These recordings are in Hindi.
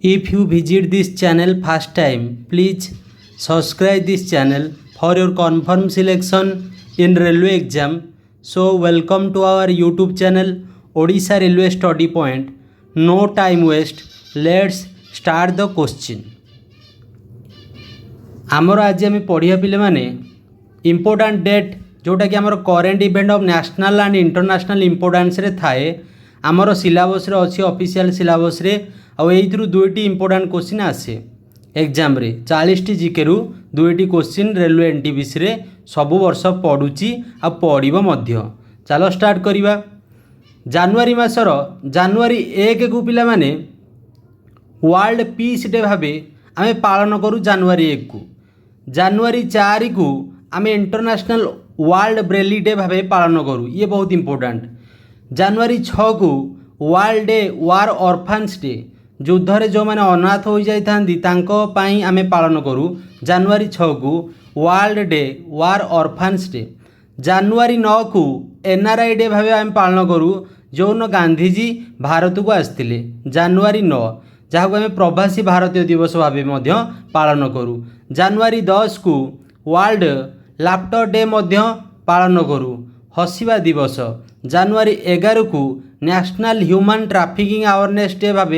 If you visit this channel first time, please subscribe this channel for your confirm selection in railway exam. So welcome to our YouTube channel Odisha Railway Study Point. No time waste. Let's start the question. आमर आज आम पढ़िया पिले माने इम्पोर्टाट डेट जोटा कि आमर current event of national and international importance रे थाए आमर सिलेबस रे अच्छी ऑफिशियल सिलेबस रे आउ एइथरु दुईटी इम्पोर्टाट क्वेश्चन आसे एग्जाम रे 40टी जीके रु दुईटी क्वेश्चन रेलवे एनटीपीसी रे सबु वर्ष पढ़ुची आ पढ़िबो मध्य। चलो स्टार्ट करिबा। जनवरी मासर जनवरी 1 को पिला माने वर्ल्ड पीस डे भाबे आमे पालन करू जनवरी 1 को। जनवरी 4 को आमे इंटरनेशनल वर्ल्ड ब्रेली डे भाबे पालन करू, ये बहुत इंपोर्टेंट। जनवरी 6 को वर्ल्ड डे वार ऑर्फन्स डे, युद्ध रे जो माने अनाथ हो जाई थांदी तांको पाई आमे पालन करू जनवरी 6 को वर्ल्ड डे वार ऑर्फन्स डे। जनवरी 9 को एनआरआई डे भाबे आमे पालन करू जोन गांधीजी भारत को आस्थिले जनवरी 9, जहाँ को आम प्रवासी भारतीय दिवस भाव पालन करूँ। जनवरी 10 को वर्ल्ड लाफ्टर डे पालन करूँ, हसिबा दिवस। जनवरी 11 को national human trafficking awareness day भाव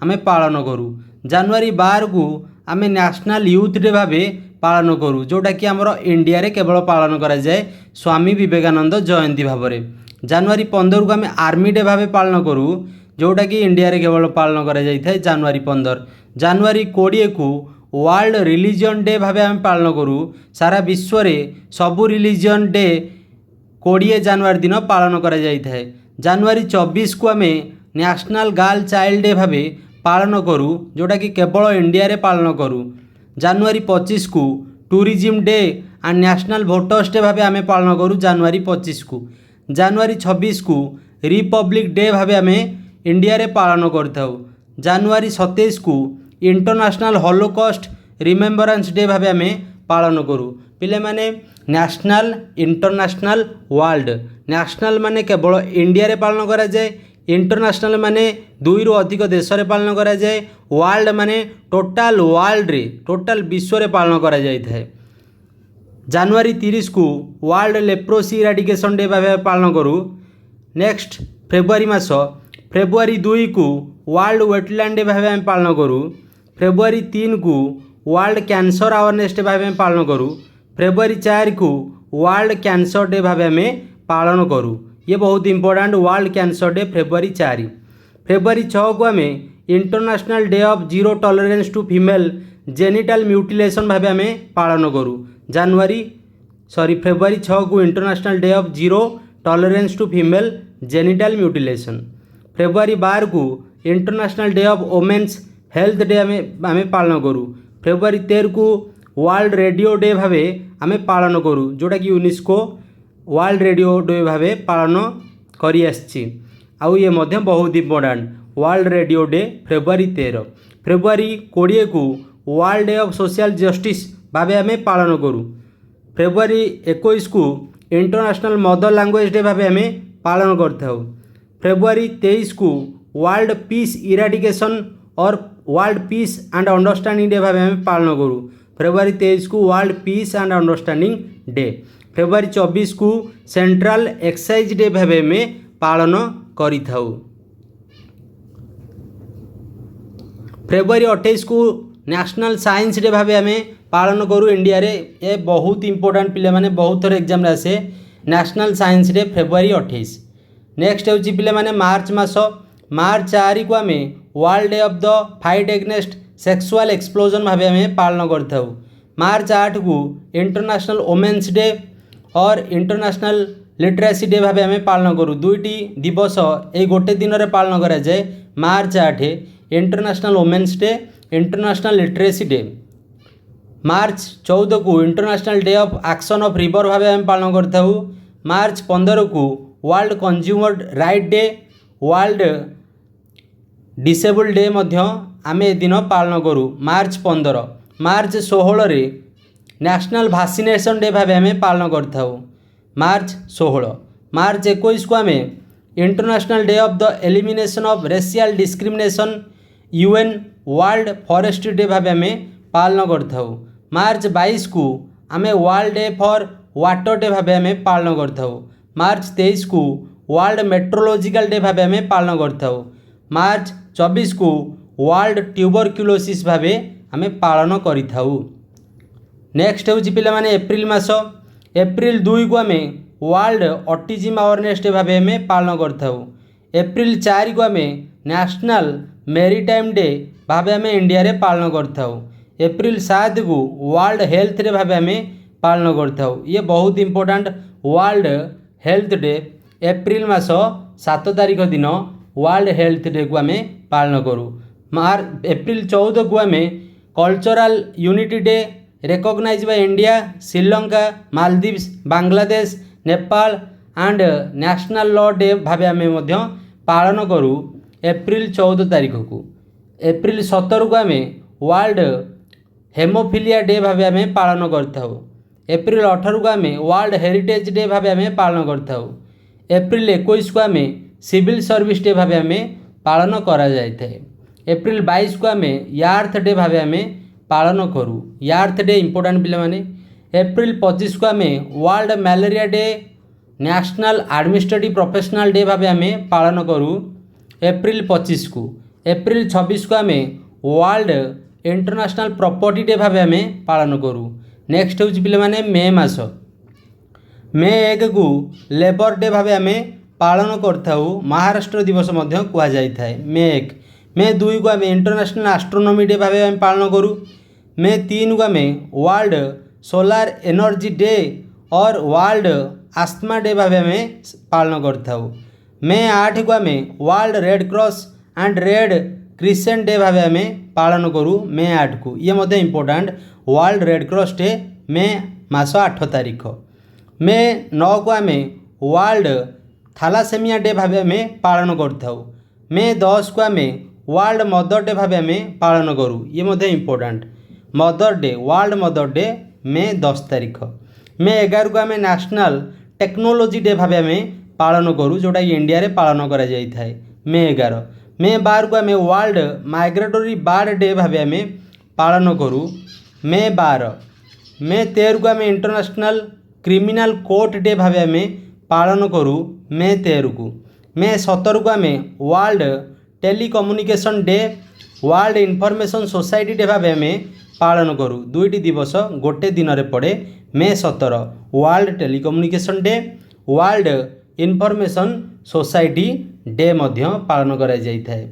आम पालन करूँ। जनवरी 12 को आम नेशनल यूथ डे भाव पालन करूँ, जोटा कि आमर इंडिया रे केवल पालन करा जाए स्वामी विवेकानंद जयंती भाव में। जनवरी 15 को आम आर्मी डे भाव पालन करूँ, जोटा कि इंडिया रे केवल पालन करा जाई थाए जनवरी 15। जनवरी 20 को वर्ल्ड रिलीजन डे भाव आम पालन करूँ। सारा विश्व रे सबु रिलीजन डे 20 जनवरी दिन पालन करा जाई थाए। जनवरी 24 को आम नेशनल गर्ल चाइल्ड डे भाव पालन करूँ, जोटा कि केवल इंडिया रे पालन करूँ। जनवरी 25 को tourism day and national voters day भाव आम पालन करूँ जनवरी 25 को। जनवरी 26 को रिपब्लिक डे भाव आम इंडिया रे पालन करथाउ। जनवरी 27 को इंटरनेशनल हॉलोकॉस्ट रिमेम्बरेंस डे भाव आम पालन करूँ। पिले माने नेशनल इंटरनेशनल वर्ल्ड, नेशनल माने केवल इंडिया रे पालन करा जाए, इंटरनेशनल माने 2 रु अधिक देश रे पालन करा जाए, वर्ल्ड माने टोटल वर्ल्ड रे टोटल विश्व रे पालन करा जाय थाए। जनवरी 30 को वर्ल्ड लेप्रोसी इराडिकेशन डे भाव पालन करूँ। नेक्स्ट फेब्रुआरी मास फेब्रुआरी 2 को वर्ल्ड वेटलैंड डे भाव पालन करूँ। फेब्रुआरी 3 को वर्ल्ड कैंसर अवेयरनेस डे भाव पालन करूँ। फेब्रुआरी 4 को वर्ल्ड कैंसर डे भाव पालन करूँ, ये बहुत important world cancer day February 4। February 6 को आम international day of zero tolerance to female genital mutilation भाव आम पालन करूँ। फेब्रुआरी 6 को international day of zero tolerance to female genital mutilation. February 12 को international day of women's health day आम पालन करूँ। फेब्रुआरी 13 को वर्ल्ड रेडियो डे भाव आम पालन करूँ, जोटा कि यूनेस्को वर्ल्ड रेडियो डे भाव पालन करी आछि। आउ ये मध्य बहुत important world radio day February 13। February 20 को world day of social justice भाव आम पालन करूँ। फेब्रुआरी 21 को इंटरनेशनल मदर लैंग्वेज डे भाव आम पालन करथाउ। फेब्रुआरी 23 को वर्ल्ड पीस इराडिकेशन और world peace and understanding day भाव आम पालन करूँ। फेब्रुआरी 23 को world peace and understanding day. February 24 को सेंट्रल एक्साइज डे भाव में पालन करिथाउ। फेब्रुआरी 28 को नेशनल साइंस डे भाव आम पालन करूँ इंडिया रे। ये बहुत इंपोर्टेंट पिले माने बहुत थर एग्जाम आसे national science day February 28। Next होची पिले माने मार्च मास मार्च 4 को आम world day of the fight against sexual explosion भाव आम पालन करथाउ। मार्च 8 को इंटरनेशनल वोमेन्स डे और इंटरनेशनल लिटरेसी डे भाव आम पालन करूँ। दुईटी दिवस ये गोटे दिन रे पालन करा जाए। March 8 international women's day, international literacy day. March 14 को international day of action of river भाव आम पालन करथाउ। मार्च 15 को world consumer right day, world disable day आम ए दिन पालन करूँ। मार्च 15। मार्च 16 रे नेशनल वैक्सीनेशन डे भाव आम पालन करथाउ। मार्च 16। मार्च 21 को आम international day of the elimination of racial discrimination UN world forest day भाव आम पालन कर। मार्च 22 को आम world day for water day भाव आम पालन कर। मार्च 23 को वर्ल्ड मेट्रोलॉजिकल डे भाव आम पालन कर। मार्च 24 को वर्ल्ड ट्यूबरक्यूलोसिस भाव आम पालन करिथाउ। नेक्स्ट हूँ पे एप्रिल मास। एप्रिल 2 को आम वर्ल्ड ऑटिज्म अवेयरनेस डे भाव आम पालन कर। एप्रिल 4 को आम नेशनल मेरीटाइम डे भाव आम इंडिया रे पालन कर। एप्रिल 7 को वर्ल्ड हेल्थ डे भाव आम पालन कर। ये बहुत important world health day April मास 7 तारीख दिन वर्ल्ड हेल्थ डे को आम पालन करूँ। एप्रिल 14 को आम cultural unity day recognise by India, Sri Lanka, Maldives, Bangladesh, Nepal and national law day भाव आम पालन करूँ एप्रिल 14 तारीख को। एप्रिल 17 को आम वर्ल्ड हेमोफिलिया डे भाव आम पालन कर। एप्रिल 18 को आम वर्ल्ड हेरिटेज डे भाव आम पालन कर। एप्रिल 21 को आम सिविल सर्विस डे भाव आम पालन करा जाए। एप्रिल 22 को आम यार्थ डे भाव आम पालन करूँ। यार्थ डे इंपोर्टेंट पिला माने। एप्रिल 25 को आम world malaria day national administrative professional day भाव आम पालन करूँ एप्रिल 25 को। एप्रिल 26 को आम वर्ल्ड इंटरनेशनल प्रॉपर्टी डे भाव आम पालन करूँ। नेक्स्ट हूँ पे मे मास। मे 1 को लेबर डे भाव आम पालन करथाउ। महाराष्ट्र दिवस कह जाए मे 1। मे 2 को आम इंटरनेशनल एस्ट्रोनॉमी डे भाव आम पालन करूँ। मे 3 को आम वर्ल्ड सोलार एनर्जी डे और वर्ल्ड आस्थमा डे भाव आम पालन करथाउ। मे 8 को आम world red cross and red crescent day भाव आम पालन करूँ मे 8 को। ये मध्य important world red cross day May मास 8 तारीख। मे 9 को आम वर्ल्ड थैलासेमिया डे भाव आम पालन करथाउ। मे 10 को आम वर्ल्ड मदर डे भाव आम पालन करूँ। ये मध्य important mother day world mother day May 10 तारीख। मे 11 को आम नेशनल टेक्नोलॉजी डे भाव आम पालन करूँ जोटा इंडिया रे पालन करा जाई थाए मे 11। मे 12 को आम वर्ल्ड माइग्रेटरी बर्ड डे भाव आम पालन करूँ मे 12। मे 13 को आम इंटरनेशनल क्रिमिनल कोर्ट डे भाव आम पालन करूँ मे 13 को। मे 17 को आम world telecommunication day world information society day भाव आम पालन करूँ। दुईटी दिवस गोटे दिन रे पड़े May 17 world telecommunication day world information society day मध्य पालन करा जाई थाए।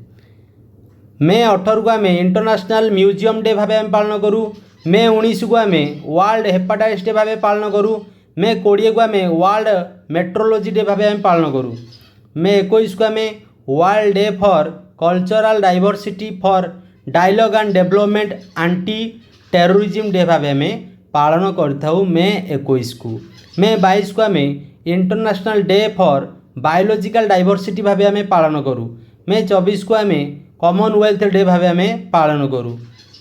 मे 18 को आम इंटरनेशनल म्यूजियम डे भाव आम पालन करूँ। मे 19 को आम वर्ल्ड हेपाटाइटिस डे भाव पालन करूँ। मे 20 को आम वर्ल्ड मेट्रोलॉजी डे भाव आम पालन करूँ। मे 21 को आम world day for cultural diversity for dialogue and development anti terrorism day भाव आम पालन करथाउ मे 21 को। मे 22 को आम international day for biological diversity भाव आम पालन करूँ। मे 24 को आम कॉमनवेल्थ डे भाव आम पालन करूँ।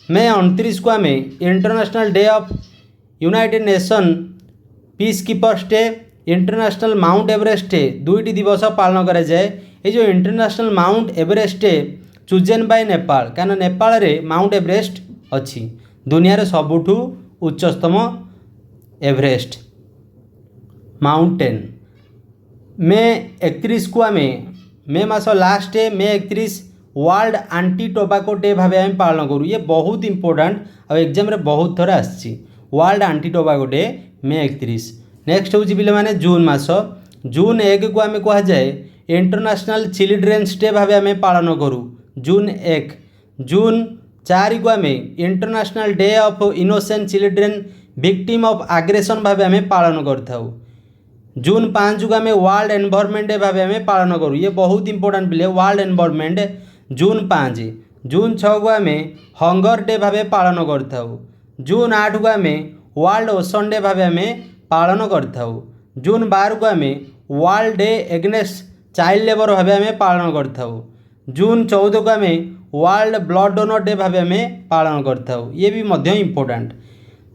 मे 29 को आम international day of united nation peace keepers day international mount Everest day दुईटी दिवस पालन करा जाए। ये जो international mount Everest day chosen by Nepal क्या नेपाल रे माउंट एवरेस्ट अच्छी दुनिया सबुठू उच्चतम एवरेस्ट माउंटेन। मे 31 को आम मे मास लास्ट डे मे 31 वर्ल्ड एंटी टोबाको डे भाव आम पालन करूँ। ये बहुत इंपोर्टेंट और एग्जाम रे बहुत थर आसी वर्ल्ड एंटी टोबाको डे मे 31। नेक्स्ट हूँ पे जून मास। जून 1 को आम कह जाए इंटरनेशनल चिल्ड्रेन्स डे भाव आम पालन करूँ जून 1। जून 4 को आम international day of innocent children victim of aggression भाव आम पालन करथाउ। जून 5 को आम वर्ल्ड एनवायरनमेंट डे भाव आम पालन करूँ। ये बहुत इंपोर्टेंट पिले वर्ल्ड एनवायरनमेंट जून 5। जून 6 को आम हंगर डे भाव पालन करथाउ। जून 8 को आम वर्ल्ड ओशन डे भाव आम पालन करथाउ। जून 12 को आम world day against child labour भाव आम पालन करथाउ। जून 14 को आम वर्ल्ड ब्लड डोनर डे भाव आम पालन करथाउ। ये भी मध्य इंपोर्टेंट।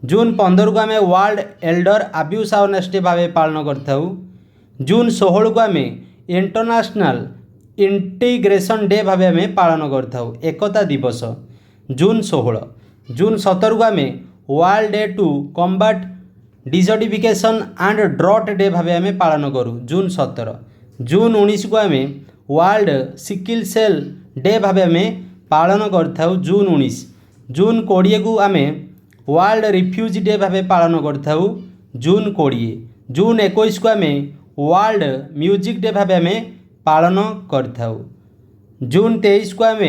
जून 15 को आम world Elder abuse awareness day भाव पालन करथाउ। जून 16 को आम इंटरनेशनल इंटीग्रेशन डे भाव आम पालन करथाउ। एकता दिवस जून 16। जून 17 को आम world day to combat desertification and drought day भाव आम पालन करूँ जून 17। जून 19 को आम वर्ल्ड सिकिल सेल डे भाव आम पालन करथाउ जून 19। जून 20 को आम वर्ल्ड रिफ्यूज डे भाव पालन करथाउ जून 20। जून 21 को आम वर्ल्ड म्यूजिक डे भाव आम पालन करथाउ। जून 23 को आम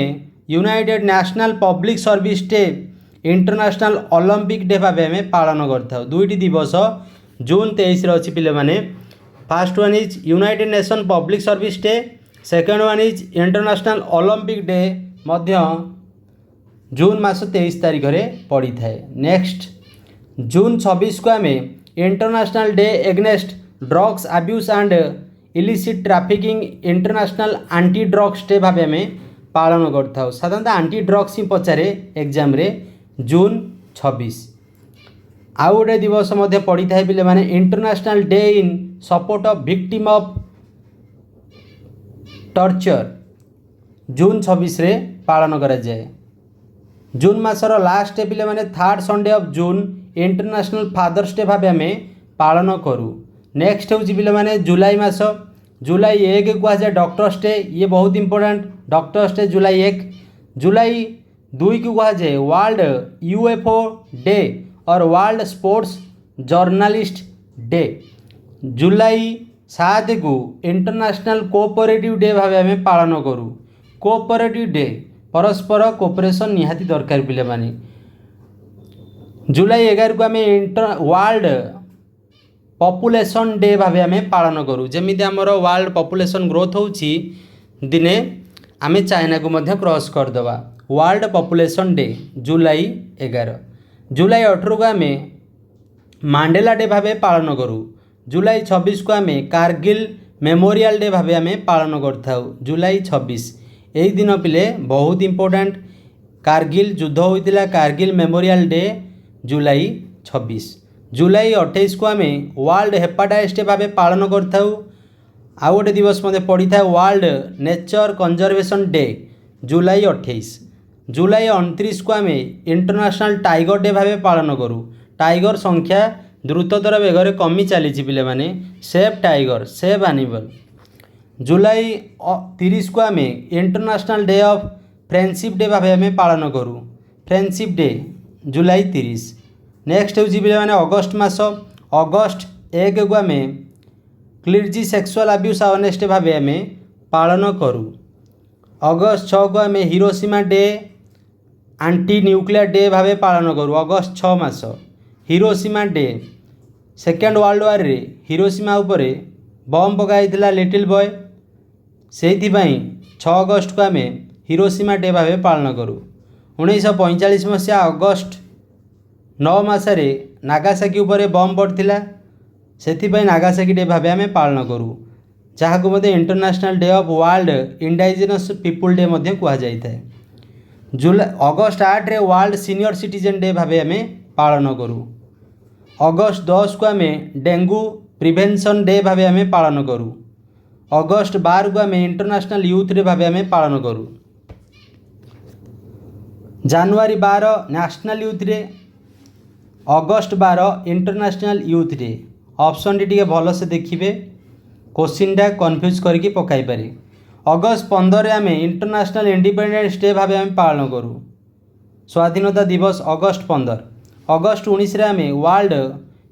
United national public service day international Olympic day भाव आम पालन करथाउ। दुईटी दिवस जून 23 अच्छी पिले माने। First one is united nation public service day, second one is international Olympic day मध्य जून मास 23 तारीख में पड़ी थाए। नेक्स्ट जून 26 को आम international day against drugs abuse and illicit trafficking international anti drugs day भाव आम पालन करथाउ। साधारणतः एंटी ड्रग्स ही पचारे एग्जाम रे जून 26। आउ गोटे दिवस मध्य पड़ी थाए पिले माने international day in support of victim of torture June 26 रे पालन करा जाए। जून मासर लास्ट पिले माने third Sunday of June international fathers day भाव आम पालन करूँ। नेक्स्ट हूँ पिले माने जुलाई मास। जुलाई 1 को कहुए डॉक्टर्स डे, ये बहुत इंपोर्टेंट। डॉक्टर्स डे जुलाई 1। जुलाई 2 को कहुए वर्ल्ड यूएफओ डे और वर्ल्ड स्पोर्ट्स जर्नलिस्ट डे। जुलाई 7 को इंटरनेशनल कोऑपरेटिव डे भाव आम पालन करूँ। कोऑपरेटिव डे परस्पर कोऑपरेशन निहाती दरकार पिले माने। जुलाई 11 को आम वर्ल्ड पॉपुलेशन डे भाव आम पालन करूँ। जमीती आमर वर्ल्ड पॉपुलेशन ग्रोथ होची दिने आम चाइना को मध्य क्रॉस करदे। वर्ल्ड पॉपुलेशन डे जुलाई 11। जुलाई 18 को आम मांडेला डे भाव पालन करूँ। जुलाई 26 को आम कारगिल मेमोरियल डे भाव आम पालन करथाउ जुलाई 26। यही दिन पिले बहुत इंपोर्टेंट। कारगिल युद्ध होइतिला, कारगिल मेमोरियल डे जुलाई 26। जुलाई 28 को आम वर्ल्ड हेपाटाइटिस डे भाव पालन करथाउ। आउ गोटे दिवस मध्य पड़ी था वर्ल्ड नेचर कंजर्वेशन डे जुलाई 28। जुलाई 29 को आम इंटरनेशनल टाइगर डे भाव पालन करूँ। टाइगर संख्या द्रुततर बेगर कमी चली पिले माने। Save tiger, save animal. July 30 को आम international day of friendship day भाव आम पालन करूँ। फ्रेंडशिप डे जुलाई 30। नेक्स्ट हूँ पिले माने अगस्ट मास। अगस्ट 1 को आम clergy sexual abuse awareness day भाव आम पालन करूँ। अगस्ट 6 को आम Hiroshima day anti nuclear day भाव पालन करूँ। अगस्ट 6 मास Hiroshima day. Second world war रे हिरोशिमा उपरे बम पकाइथिला लिटिल बॉय, से 6 अगस्ट को आम हिरोशिमा डे भाव पालन करूँ। 1945 मसीहा अगस्ट 9 मसरे नागासाकी उपरे बम पड़ता, से नागासाकी डे भाव आम पालन करूँ, जहाँ को international day of world indigenous people day कहुए। जुलाई अगस्ट 8 रे वर्ल्ड सीनियर सिटीजन डे भाव आम पालन करूँ। अगस्ट 10 को आम डेंगू प्रिवेंशन डे भाव आम पालन करूँ। अगस्ट 12 को आम इंटरनेशनल यूथ डे भाव आम पालन करूँ। जनवरी 12 national youth day. August 12 international youth day. Option T भल से देखिए, क्वेश्चनटा कन्फ्यूज करके पकाई पारे। अगस्ट 15 आम इंटरनेशनल इंडिपेंडेंस डे भाव आम पालन करूँ। स्वाधीनता दिवस अगस्ट 15। अगस्ट 19 आम वर्ल्ड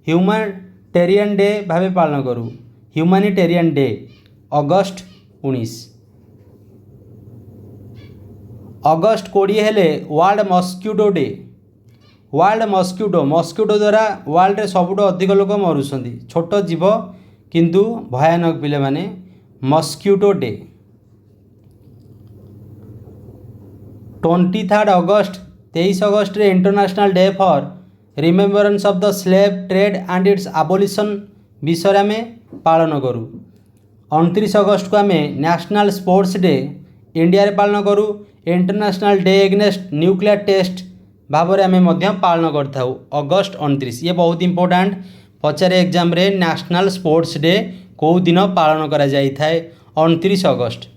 ह्यूमैनिटेरियन डे भाव पालन करूँ। Humanitarian day August 19। अगस्ट 20 हेले world mosquito day. World mosquito द्वारा वर्ल्ड रे सबुठ अधिक लोक मरुछंती, छोट जीव किंतु भयानक पिले माने। मस्क्यूटो डे 23 अगस्ट 23 अगस्ट रे international day for remembrance of the slave trade and it's abolition विषय आम पालन करूँ। 29 अगस्ट को आम नेशनल स्पोर्ट्स डे इंडिया रे पालन करूँ। International day against nuclear test भाव आम पालन करता। अगस्ट 29 ये बहुत इंपोर्टेंट पचारे एग्जाम रे। नेशनल स्पोर्ट्स डे कौ दिन पालन करा जाई थाए 29 अगस्ट।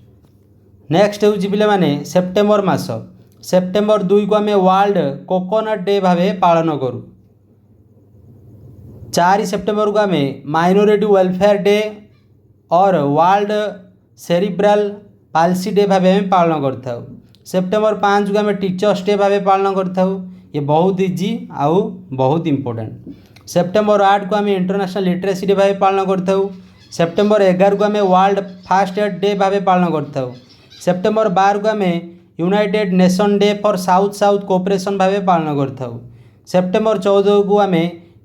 नेक्स्ट हूँ पे सेप्टेम्बर मास सेप्टेम्बर 2 को आम वर्ल्ड कोकोनट डे भाव पालन करूँ। 4 सेप्टेम्बर को आम माइनॉरिटी वेलफेयर डे और वर्ल्ड सेरिब्रल पाल्सी डे भाव पालन करता। सेप्टेम्बर 5 को आम टीचर्स डे भाव पालन करता। ये बहुत इजी आउ बहुत इंपोर्टेंट। सेप्टेम्बर 8 को आम इंटरनेशनल लिटरेसी डे भाव पालन करता। सेप्टेम्बर 11 को आम वर्ल्ड फास्ट एड डे भाव पालन करता। सेप्टेम्बर 12 को आम United nation day for south south cooperation भाव पालन करता। सेप्टेम्बर 14 को आम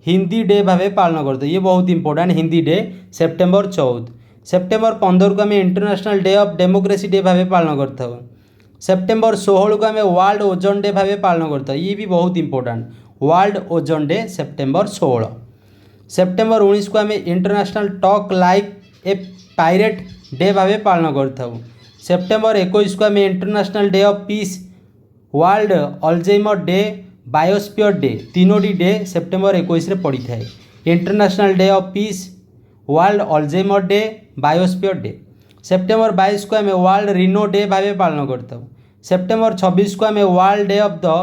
हिंदी डे भाव पालन करता। ये बहुत important Hindi day September 14। September 15 को आम international day of democracy day भाव पालन करता। सेप्टेम्बर 16 को आम वर्ल्ड ओजोन डे भाव पालन करता। ये भी बहुत important world ozone day September 16। September 19 को आम international talk like a pirate day भाव पालन करता। सेप्टेम्बर 21 को आम international day of peace world Alzheimer day biosphere day तीनोटी डे सेप्टेम्बर 21 रे पड़ी थाए। International day of peace world Alzheimer day biosphere day. September 22 को आम वर्ल्ड रिनो डे भाव पालन करता। सेप्टेम्बर 26 को आम world day of the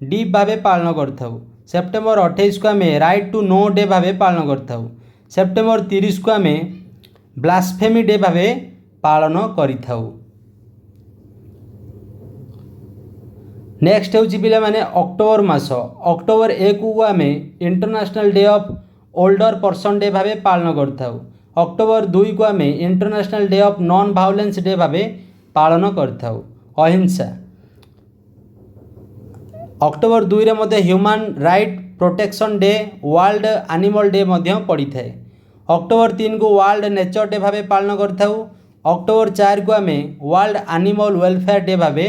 deep भाव पालन करता। सेप्टेम्बर 28 को आम राइट टू नो डे भाव पालन करता। सेप्टेम्बर 30 को आम ब्लास्फेमी डे भाव पालन करिथाउ। नेक्स्ट हूँ पे अक्टोबर मास अक्टोबर 1 को आम international day of older person day भाव पालन करता। अक्टोबर 2 को आम international day of non violence day भाव पालन करता अहिंसा। अक्टोबर 2 रे मध्य human right protection day world animal day पड़ी थाए। अक्टोबर 3 को वर्ल्ड नेचर डे भाव पालन करता। अक्टोबर 4 को आम वर्ल्ड एनिमल वेलफेयर डे भाव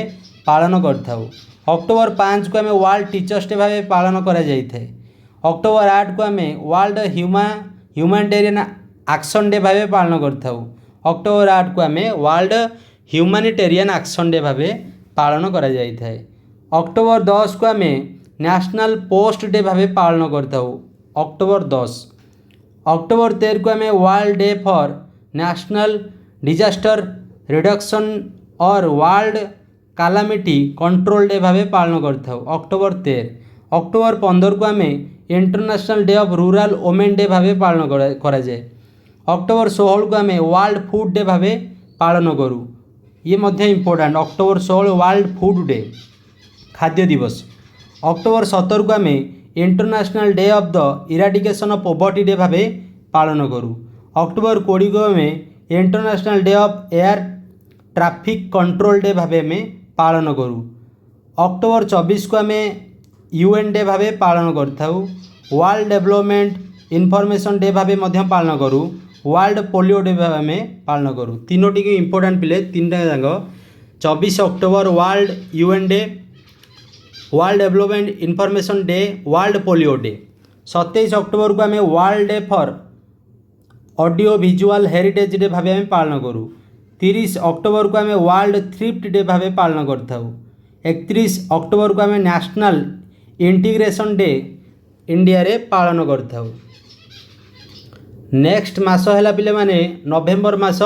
पालन करता। अक्टोबर 5 को आम वर्ल्ड टीचर्स डे भाव पालन करा जाइଥାଏ। अक्टोबर 8 को आम वर्ल्ड ह्यूमैनिटेरियन एक्शन डे भाव पालन करता। अक्टोबर 8 को आम वर्ल्ड ह्यूमैनिटेरियन एक्शन डे भाव पालन करा जाइଥାଏ। अक्टोबर 10 को आम नेशनल पोस्ट डे भाव पालन करता। अक्टोबर 10। अक्टोबर 13 को आम world day for national disaster reduction और वर्ल्ड कैलामिटी कंट्रोल डे भाव पालन करता। अक्टोबर 13। अक्टोबर 15 को आम international day of rural women day भाव पालन करा जाए। अक्टोबर 16 को आम वर्ल्ड फूड डे भाव पालन करूँ। ये मध्य important October 16 world food day खाद्य दिवस। अक्टोबर 17 को आम international day of the eradication of poverty day भाव पालन करूँ। अक्टोबर 20 को आम international day of air traffic control day भाव में पालन करूँ। अक्टोबर 24 को आम यूएन डे भाव पालन करता। वर्ल्ड डेवलपमेंट इनफॉरमेशन डे भाव पालन करूँ। वर्ल्ड पोलियो डे भाव में पालन करूँ। तीनोटी की इंपोर्टेंट पिले तीनटा जाक 24 October world UN day world development information day world polio day. 27 October को आम world day for audio visual heritage day भाव पालन करूँ। 30 अक्टोबर को आम वर्ल्ड थ्रिफ्ट डे भाव पालन करता। 31 अक्टोबर को आम नेशनल इंटीग्रेशन डे इंडिया रे पालन करता। नेक्स्ट मास है पिले माने नवेम्बर मास।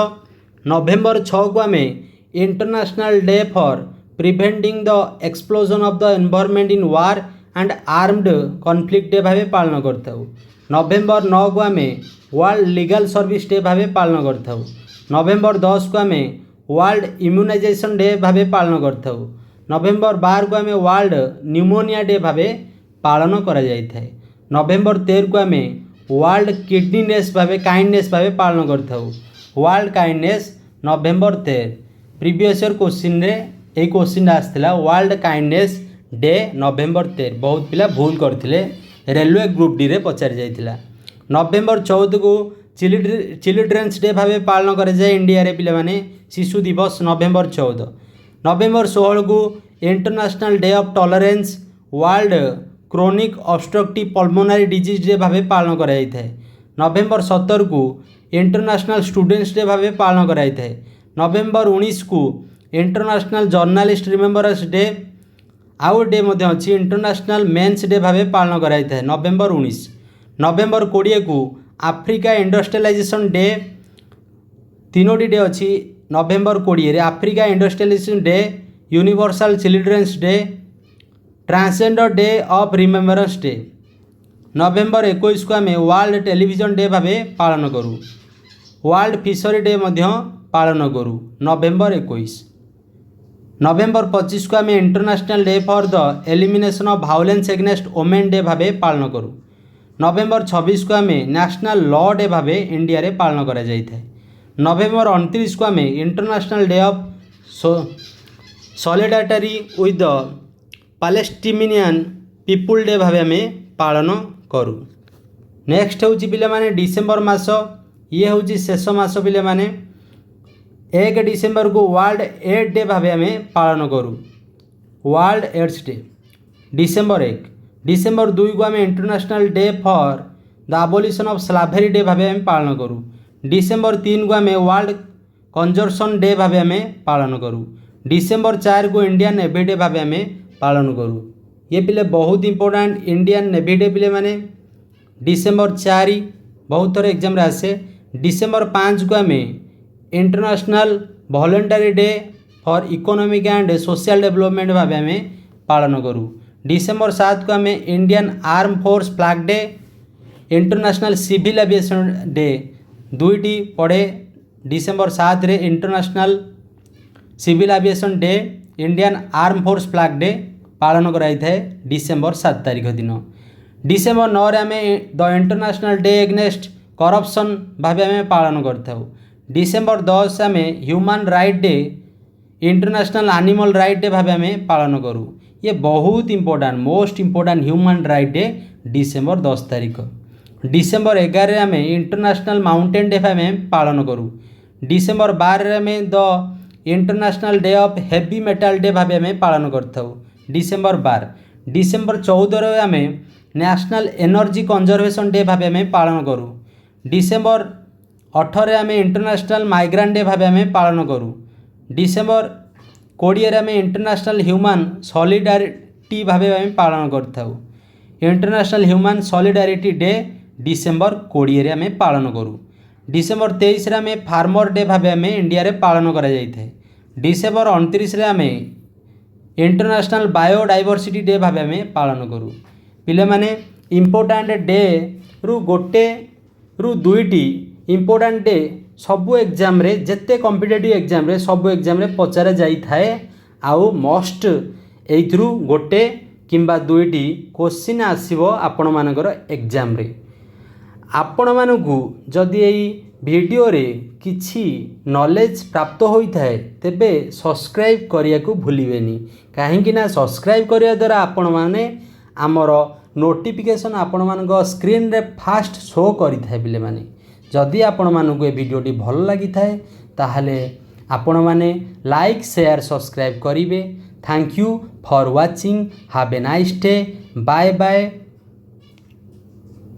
नवेम्बर 6 को आम international day for preventing the explosion of the environment in war and armed conflict day भाव पालन करता। नवेम्बर 9 को आम वर्ल्ड लीगल सर्विस डे भाव पालन करता। नवेम्बर 10 को आम वर्ल्ड इम्यूनाइजेशन डे भाव पालन करता। नवेम्बर 12 को आम वर्ल्ड न्यूमोनिया डे भाव पालन करा जाइଥାଏ। नवेम्बर 13 को आम वर्ल्ड किडनीनेस भाव काइंडनेस भाव पालन करता। वर्ल्ड काइंडनेस नवेम्बर 13। प्रीवियस ईयर क्वेश्चन रे यही क्वेश्चन आसाला वर्ल्ड काइंडनेस डे नवेम्बर 13। बहुत पिला भूल करथिले रेलवे ग्रुप डी रे पचारि जाइथिला। नवेम्बर 14 को चिल्ड्रेन्स डे भाव पालन करा जाए इंडिया रे पिले माने शिशु दिवस नवेम्बर 14। नवेम्बर 16 को international day of tolerance world chronic obstructive pulmonary disease day भाव पालन करा जाइଥାଏ। नवेम्बर 17 को इंटरनेशनल स्टूडेंट्स डे भाव पालन करा जाइଥାଏ। नवेम्बर 19 को इंटरनेशनल जर्नालिस्ट रिमेम्बरेंस डे आउ डे मध्य अच्छी इंटरनेशनल मेन्स डे भाव पालन करा जाइଥାଏ। नवेम्बर 19। नवेम्बर 20 को आफ्रिका इंडस्ट्रियलाइजेशन डे तीनोटी डे अच्छी November 20 Africa industrialist day, universal children's day, transgender day of remembrance day. November 21 को आम वर्ल्ड टेलीविजन डे भाव पालन करूँ। वर्ल्ड फिशरी डे पालन करूँ नवेम्बर 21। नवेम्बर 25 को आम international day for the elimination of violence against women day भाव पालन करूँ। नवेम्बर 26 को आम नेशनल लॉ डे भाव इंडिया रे पालन करा जाय थाए। नवेम्बर 29 को आम international day of solidarity with the Palestinian people day भाव आम पालन करूँ। नेक्स्ट हूँ पिले डिसेम्बर मास, ये हूँ शेष मास पिले 1 डिसेम्बर को वर्ल्ड एड्स डे भाव आम पालन करूँ। World AIDS day December 1। December 2 को आम international day for the abolition of slavery day भाव आम पालन करूँ। डिसेम्बर 3 को आम वर्ल्ड कंजर्वेशन डे भाव आम पालन करूँ। डिसेम्बर 4 को इंडियन नेवी डे भाव आम पालन करूँ। ये पिले बहुत इंपोर्टेंट इंडियन नेवी डे पिले माने डिसेम्बर 4 बहुत थोड़े एग्जाम रे आसे। डिसेम्बर 5 को आम international voluntary day for economic and social development भाव आम पालन करूँ। डिसेम्बर 7 को आम Indian arm force flag day, international civil aviation day दुईटी पड़े। डिसेम्बर 7 रे international civil aviation day, Indian arm force flag day पालन कराई थाए डिसेम्बर 7 तारिख दिन। डिसेम्बर 9 रे आम the international day against corruption भाव आम पालन करथाउ। डिसेम्बर 10 आम human right day, international animal right day भाव आम पालन करूँ। ये बहुत important most important human right day December 10 तारिख। डिसेम्बर 11 आम इंटरनेशनल माउंटेन डे भाव आम पालन करूँ। डिसेम्बर 12 आम the international day of heavy metal day भाव आम पालन करथाउ डिसेम्बर 12। डिसेम्बर 14 आम नेशनल एनर्जी कंजर्वेशन डे भाव आम पालन करूँ। डिसेम्बर 18 आम इंटरनेशनल माइग्रेंट डे भाव आम पालन करूँ। डिसेम्बर 20 आम इंटरनेशनल ह्यूमन सॉलिडारिटी भाव आम पालन करथाउ। International human solidarity day December 20 आम पालन करूँ। डिसेम्बर 23 आम फार्मर डे भाव आम इंडिया रे पालन करा जाय थाए। डिसेम्बर 29 आम इंटरनेशनल बायोडाइवर्सिटी डे भाव आम पालन करूँ। पिले माने इम्पोर्टेंट डे रु गोटे रु दुईटी इम्पोर्टेंट डे सबू एग्जाम रे जेते कॉम्पिटिटिव एग्जाम रे सबू एग्जाम रे पचारा जाई थाए। आउ मस्ट एइथरु गोटे किंबा दुईटी क्वेश्चन आसीबो आपण मानकर एग्जाम रे। आपण मानकु जदि एई वीडियो रे किछि नॉलेज प्राप्त होई थाए तेबे सब्सक्राइब करिया को भूलिबेनी, काहेकि ना सब्सक्राइब करिया द्वारा आपण माने आमर नोटिफिकेशन आपण मानक स्क्रीन रे फास्ट शो करि थाए। बिले माने जदि आपण मानकु ए वीडियोटी भल लागि थाए ताहाले आपण माने लाइक शेयर सब्सक्राइब करिवे। Thank you for watching. Have a nice day. Bye bye.